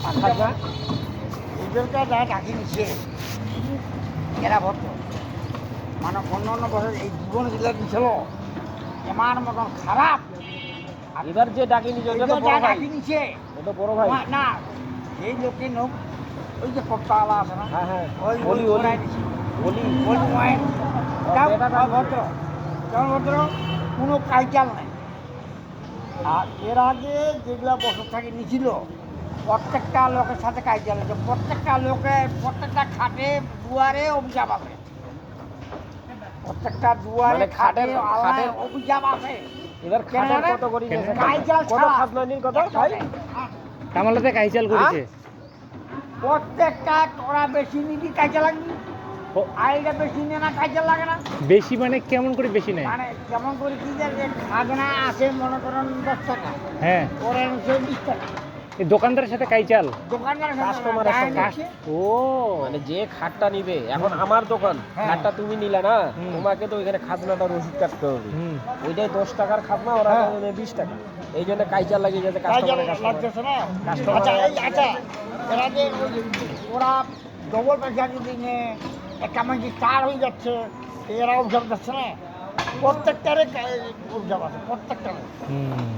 খাজনা এদেরকে যা ডাকি নিচ্ছে এরা ভদ্র মানে অন্য অন্য বছর এই জীবন যেগুলো দিছিল এমার মতন খারাপ। এবার যে ডাকি নিছে ওটা তো বড় ভাই, ডাকি নিচ্ছে ওটা বড় ভাই। না এই লোকের লোক ওই যে কর্তাওয়ালা আছে না, হ্যাঁ হ্যাঁ, ওই বলি ওই বলি ওরাই নিচ্ছে। বলি ওই ওয়াইন যাও বেটাটা ভদ্র যেমন ভদ্র কোনো কাইচাল নাই। আর এর আগে যেগুলা বছর থেকে নিছিল প্রত্যেকটা লোকের সাথে কাইচাল হয়েছে, প্রত্যেকটা লোকের প্রত্যেকটা খাটে দুয়ারে অভিশাপ আছে, প্রত্যেকটা দুয়ারে মানে খাটে খাটের- আল্লাহ খাটের- অভিশাপ আছে। এবার খাটের কত করে গেছে? কাইচাল কত ছাড়া খাজনা নিল কত ভাই? কামালাতে কাইচাল করেছে। প্রত্যেকটা তোরা বেশি নিবি কাজে লাগবি, ও- আর এটা বেশি নিয়ে না কাজে লাগে না। বেশি মানে কেমন করে বেশি নেয়? মানে যেমন করে কি যে খাজনা আছে মনে করেন 10 টাকা, হ্যাঁ, ওরা নিচ্ছে 20 টাকা। এই দোকানদারের সাথে কাইচাল। দোকানদারের সাথে কাস্টমারের দায় সঙ্গে। নিচ্ছে। ও মানে যে খাটটা নিবে, এখন আমার দোকান, হ্যাঁ। খাটটা তুমি নিলা না, হুম। তোমাকে তো ওইখানে খাজনাটা রসিদ কাটতে হবে। হুম, ওইটাই 10 টাকার খাজনা, ওরা হ্যাঁ। নেবে 20 টাকা। এই জন্য কাইচার লাগিয়ে যাচ্ছে কাজে কাস্টমার। লাগতেছে না। কাস্টমার- আচ্ছা আচ্ছা এরা যে ওরা ডবল পয়সা যদি নিয়ে একটা মানুষ চার হয়ে যাচ্ছে, এরা অভিযোগ যাচ্ছে না। প্রত্যেকটারে অভিযোগ আছে, প্রত্যেকটারে। হুম।